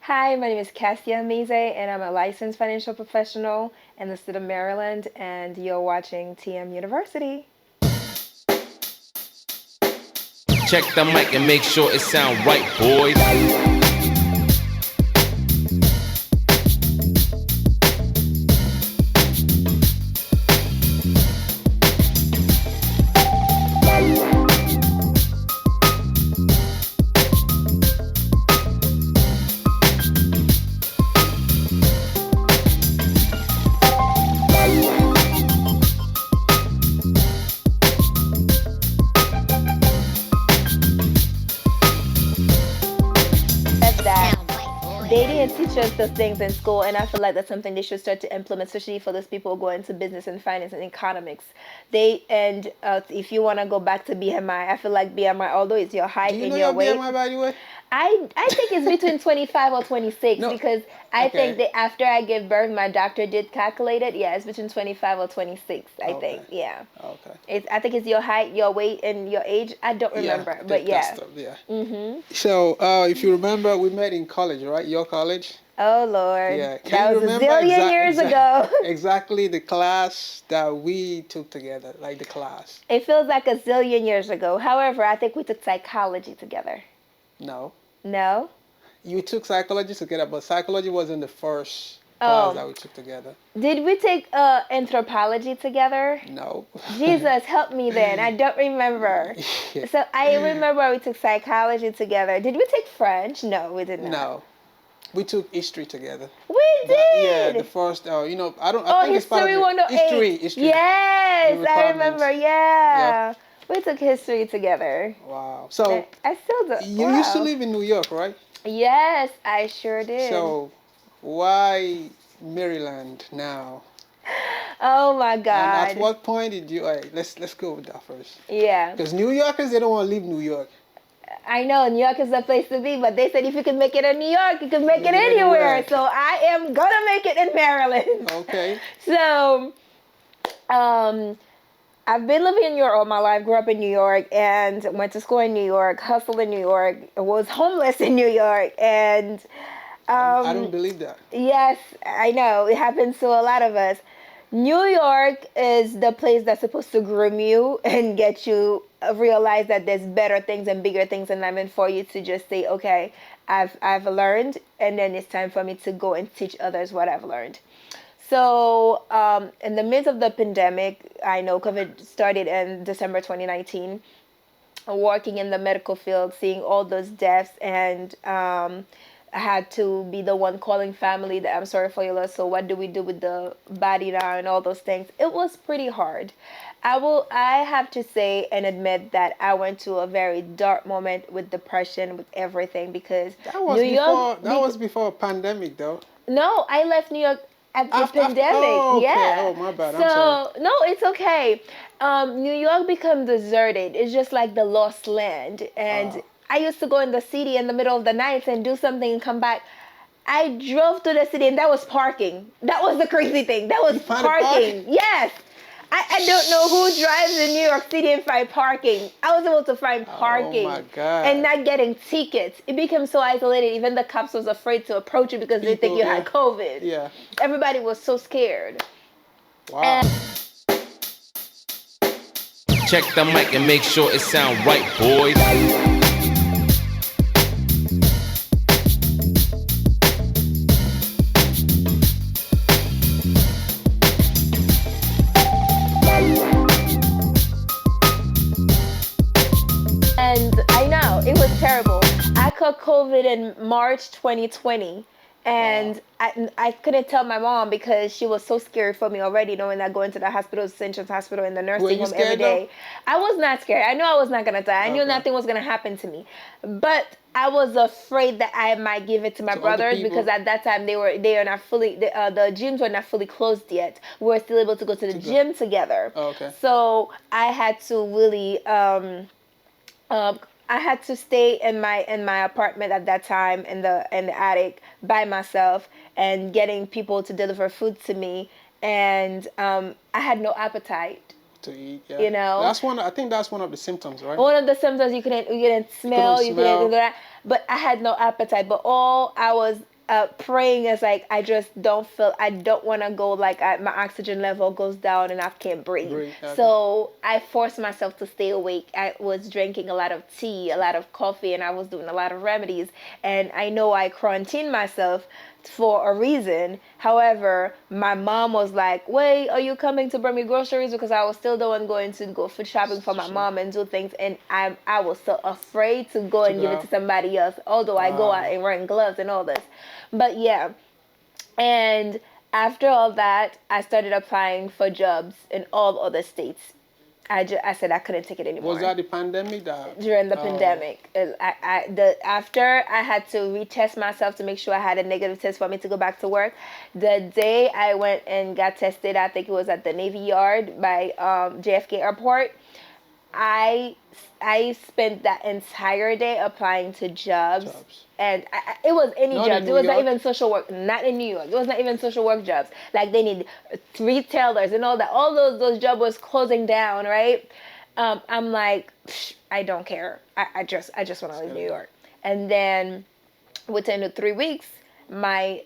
Hi, my name is Cassia Mize, and I'm a licensed financial professional in the state of Maryland, and you're watching TM University. Check the mic and make sure it sound right, boys. Said that they didn't teach us those things in school, and I feel like that's something they should start to implement, especially for those people going to business and finance and economics. If you want to go back to BMI, I feel like BMI, although it's your Do height you and know your your weight, BMI, by the way? I think it's between 25 or 26 No. because I think Okay. that after I gave birth, my doctor did calculate it. Yeah, it's between 25 or 26, I Okay. think. Yeah. Okay. I think it's your height, your weight, and your age. I don't remember, Yeah, but that yeah. stuff, yeah. Mhm. So, if you remember, we met in college, right? Your college? Oh Lord, Yeah. Can that you was a remember zillion years ago. exactly the class that we took together, like the class? It feels like a zillion years ago. However, I think we took psychology together. No. No? You took psychology together, but psychology wasn't the first class Oh, that we took together. did we take anthropology together? No. Jesus, help me then. I don't remember. So I remember we took psychology together. Did we take French? No, we did not. No. We took history together. We Yeah, the did. first, I don't, I Oh, think it's part of History the 108. history, the Yes, I requirements. remember. Yeah. We took history together. Wow. So I still do. you used to Wow. live in New York, right? Yes, I sure did. So why Maryland now? Oh my And at God. what point did you? Let's go with that first. Yeah. Because New Yorkers, they don't want to leave New York. I know New York is the place to be, but they said if you can make it in New York, you can make it Make it anywhere. anywhere. So I am gonna make it in Maryland. Okay. So, I've been living in New York all my life. Grew up in New York and went to school in New York. Hustled in New York. Was homeless in New York. And I don't believe that. yes, I know it happens to a lot of us. New York is the place that's supposed to groom you and get you realize that there's better things and bigger things in life, and for you to just say, okay, I've learned, and then it's time for me to go and teach others what I've learned. So, in the midst of the pandemic, I know COVID started in December 2019. Working in the medical field, seeing all those deaths, and I had to be the one calling family that I'm sorry for your loss. So what do we do with the body now and all those things? It was pretty hard. I have to say and admit that I went to a very dark moment with depression, with everything, because That was New before. York. That was before pandemic, though. No, I left New York at the pandemic. Oh, okay. Yeah. Oh, my bad. I'm sorry. So no, it's okay. New York became deserted. It's just like the lost land. And Oh. I used to go in the city in the middle of the night and do something and come back. I drove to the city and that was parking. That was the crazy thing. That was You found a parking. park? Yes. I don't know who drives in New York City and find parking. I was able to find parking Oh my God. and not getting tickets. It became so isolated. Even the cops was afraid to approach you because they think People, you yeah. had COVID. Yeah. Everybody was so scared. Wow. Check the mic and make sure it sound right, boys. And I know it was terrible. I caught COVID in March 2020. And I couldn't tell my mom because she was so scared for me already, knowing that going to the hospital, St. John's Hospital, in the Were nursing you home every scared, day. I was not scared. I knew I was not gonna die. I knew Okay. nothing was gonna happen to me, but I was afraid that I might give it to my To other brothers people? because at that time they are not fully the gyms were not fully closed yet. We were still able to go to the gym together. Oh, okay. So I had to really I had to stay in my apartment at that time in the attic by myself and getting people to deliver food to me, and I had no appetite. To eat, yeah. You know? That's one. I think that's one of the symptoms, right? One of the symptoms, you couldn't smell, you couldn't smell. do that, but I had no appetite. But all I was praying is like I just don't feel, I don't want to go, like my oxygen level goes down and I can't breathe. Okay. So I forced myself to stay awake. I was drinking a lot of tea, a lot of coffee, and I was doing a lot of remedies. And I know I quarantined myself for a reason. However, my mom was like, "Wait, are you coming to bring me groceries?" Because I was still the one going to go food shopping for my mom and do things, and I was so afraid to go and give it to somebody else. Although I go out and wearing gloves and all this, but yeah. And after all that, I started applying for jobs in all other states. I said I couldn't take it anymore. Was that the pandemic? During the pandemic? After I had to retest myself to make sure I had a negative test for me to go back to work. The day I went and got tested, I think it was at the Navy Yard by JFK Airport. I spent that entire day applying to jobs. And it was any jobs. It was not even social work. Not in New York. It was not even social work jobs. Like they need retailers and all that. All those jobs was closing down, right? I'm like, I don't care. I just want to leave New York. And then within 3 weeks, my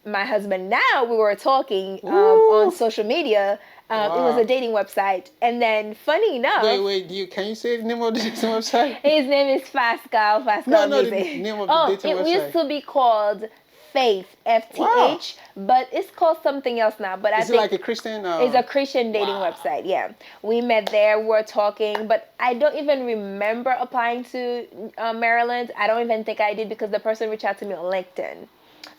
husband, now we were talking on social media. It was a dating website, and then funny enough. Wait, can you say the name of this website? His name is Pascal. No, the name of the dating website. It used to be called Faith, FTH, Wow. but it's called something else now. But Is it like a Christian? It's a Christian dating website. Yeah, we met there. We were talking, but I don't even remember applying to Maryland. I don't even think I did because the person reached out to me on LinkedIn.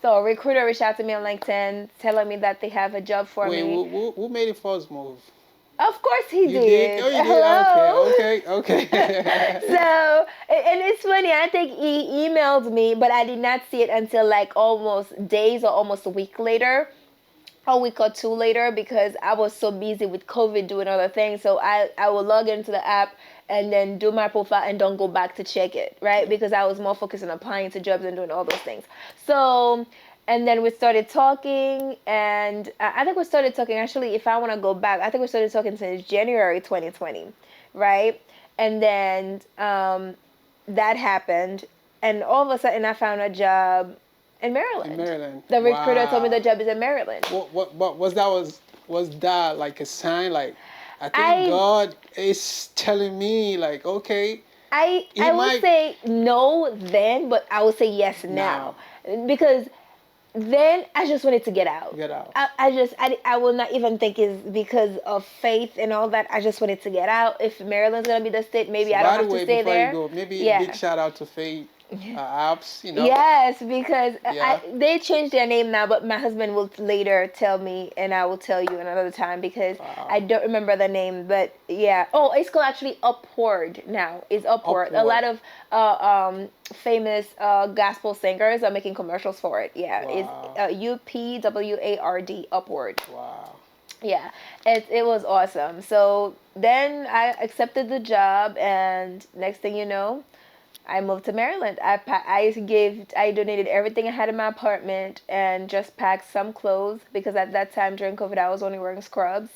So a recruiter reached out to me on LinkedIn telling me that they have a job for me. Wait, who made the first move? Of course he You did. did? Oh, you Hello? did? Okay. So, and it's funny, I think he emailed me, but I did not see it until like almost days or almost a week later. A week or two later, because I was so busy with COVID doing other things. So I will log into the app and then do my profile and don't go back to check it, right? Because I was more focused on applying to jobs and doing all those things. So, and then we started talking, and I think we started talking, actually, if I want to go back, I think we started talking since January 2020, right? And then that happened, and all of a sudden I found a job in Maryland. In Maryland. The recruiter told me the job is in Maryland. What was that like a sign? Like, I think God is telling me, like, okay. I would say no then, but I would say yes now. Because then I just wanted to get out. I will not even think it's because of faith and all that. I just wanted to get out. If Maryland's gonna be the state, maybe I don't have to stay there. Before you go, maybe a big shout out to Faith Apps, Yes, because they changed their name now, but my husband will later tell me, and I will tell you another time because I don't remember the name. But yeah, it's called actually Upward now. It's Upward. A lot of famous gospel singers are making commercials for it. Yeah, it's UPWARD, Upward. Wow. Yeah, it was awesome. So then I accepted the job, and next thing you know, I moved to Maryland. I donated everything I had in my apartment and just packed some clothes because at that time during COVID I was only wearing scrubs.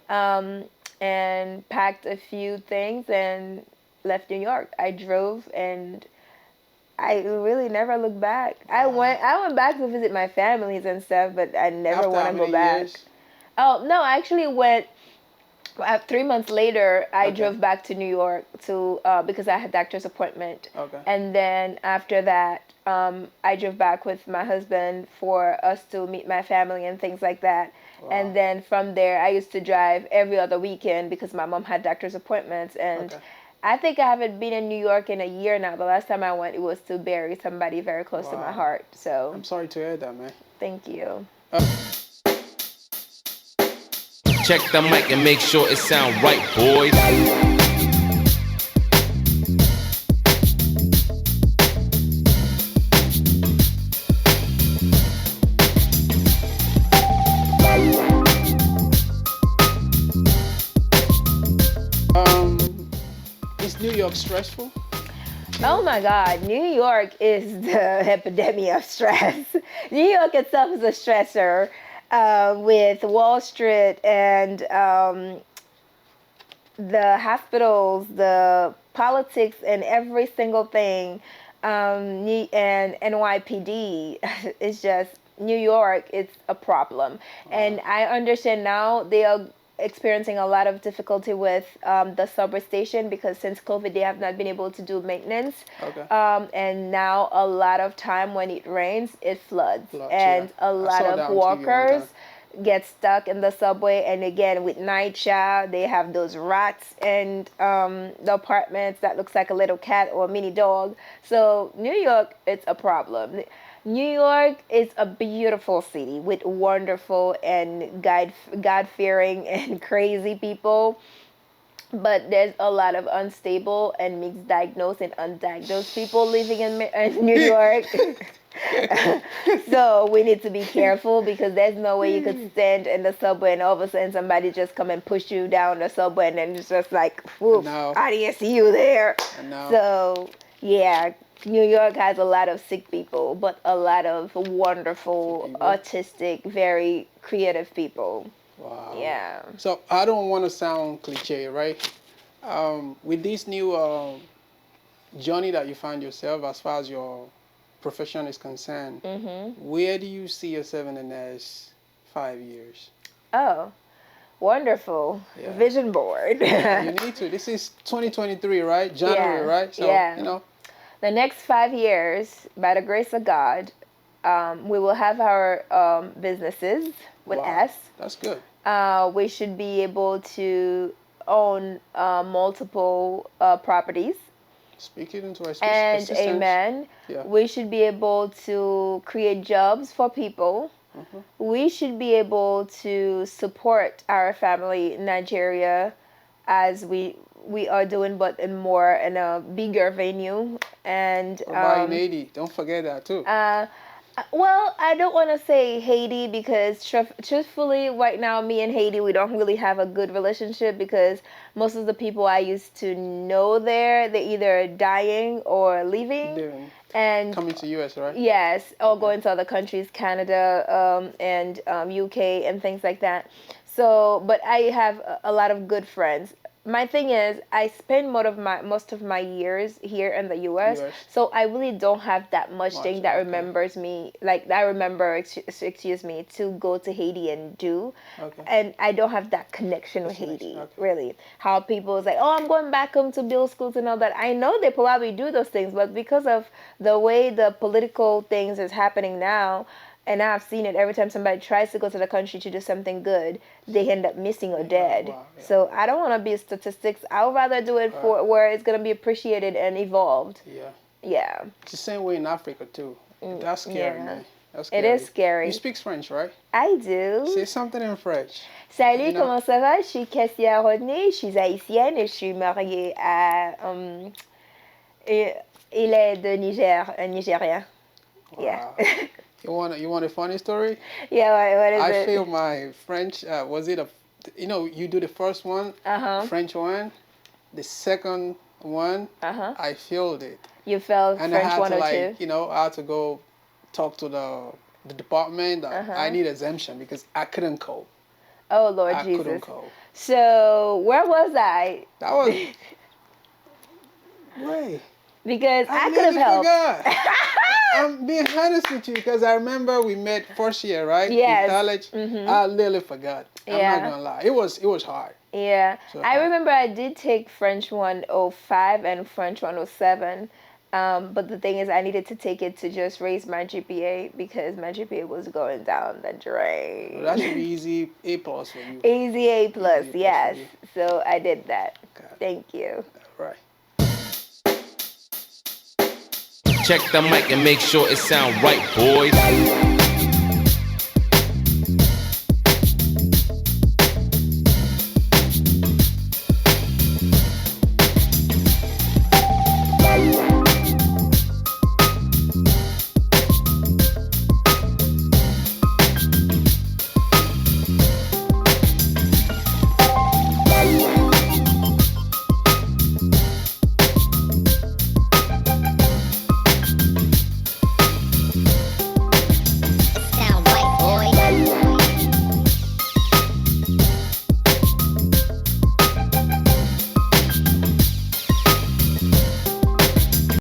And packed a few things and left New York. I drove and I really never looked back. I went back to visit my families and stuff, but I never want to go back. Years? Oh no, I actually went. 3 months later, I drove back to New York to because I had a doctor's appointment. Okay. And then after that, I drove back with my husband for us to meet my family and things like that. Wow. And then from there, I used to drive every other weekend because my mom had doctor's appointments. And I think I haven't been in New York in a year now. The last time I went, it was to bury somebody very close to my heart. So I'm sorry to hear that, man. Thank you. Check the mic and make sure it sound right, boys. Is New York stressful? Oh my God, New York is the epidemic of stress. New York itself is a stressor. With Wall Street and the hospitals, the politics, and every single thing. and NYPD. It's just New York. It's a problem, and I understand now they are experiencing a lot of difficulty with the subway station because since COVID they have not been able to do maintenance. Okay. And now a lot of time when it rains, it floods, Floods, and yeah. a I lot saw of that on TV one walkers time. get stuck in the subway. And again, with night child, they have those rats and the apartments that looks like a little cat or a mini dog. So New York, it's a problem. New York is a beautiful city with wonderful and God-fearing and crazy people, but there's a lot of unstable and mixed diagnosed and undiagnosed people living in New York. So we need to be careful because there's no way you could stand in the subway and all of a sudden somebody just come and push you down the subway and then it's just like, whoop, No. I didn't see you there. No. So yeah, New York has a lot of sick people, but a lot of wonderful, People. autistic, very creative people. Wow. Yeah. So I don't want to sound cliche, right? With this new journey that you find yourself as far as your profession is concerned, where do you see yourself in the next 5 years? Oh, wonderful. Yeah. Vision board. You need to. This is 2023, right? January, Yeah, right? So, yeah. you know. The next 5 years, by the grace of God, we will have our businesses with Wow. us. That's good. We should be able to own multiple properties. Speak it into And existence. amen. Yeah. We should be able to create jobs for people. We should be able to support our family in Nigeria as we are doing, but in a bigger venue. And About in Haiti. Don't forget that too. well, I don't want to say Haiti because truthfully, right now, me and Haiti, we don't really have a good relationship because most of the people I used to know there, they're either dying or leaving. Doing- And Coming to US, right? yes, or going to other countries, Canada, and UK and things like that. So, but I have a lot of good friends. My thing is, I spend most of my years here in the US, US. so I really don't have that much thing that okay. remembers me, like that I remember, excuse me, to go to Haiti and do. Okay. And I don't have that connection with Connection, Haiti, okay. really. How people is like, oh, I'm going back home to build schools and all that. I know they probably do those things, but because of the way the political things is happening now, and I've seen it every time somebody tries to go to the country to do something good, they end up missing or dead. wow, yeah. So I don't want to be statistics. I would rather do it for where it's going to be appreciated and evolved. Yeah. Yeah. It's the same way in Africa too. That's scary, yeah. man. That's It scary. is scary. You speak French, right? I do. Say something in French. Salut, You know- comment ça va? Je suis Cassia Rodney, je suis haïtienne et je suis mariée à il est de Niger, un Nigérien. Yeah. Wow. You want a funny story? Yeah, what is I it? feel my French. Was it you do the first one, Uh-huh. French one, the second one. Uh-huh. I failed it, You felt and I French had to 102? I had to go talk to the department. That Uh-huh. I need exemption because I couldn't cope. Oh, Lord I Jesus. couldn't cope. So, where was I? That was. Wait. Because I could have nearly helped. forgot. I'm being honest with you because I remember we met first year, right? Yes. In college. I literally forgot. I'm Yeah. not gonna lie. It was hard. Yeah. So I hard. remember I did take French 105 and French 107. But the thing is, I needed to take it to just raise my GPA because my GPA was going down the drain. That should be easy A+ for you. Easy A+, plus yes. for you. So I did that. Okay. Thank you. Right. Check the mic and make sure it sound right, boys.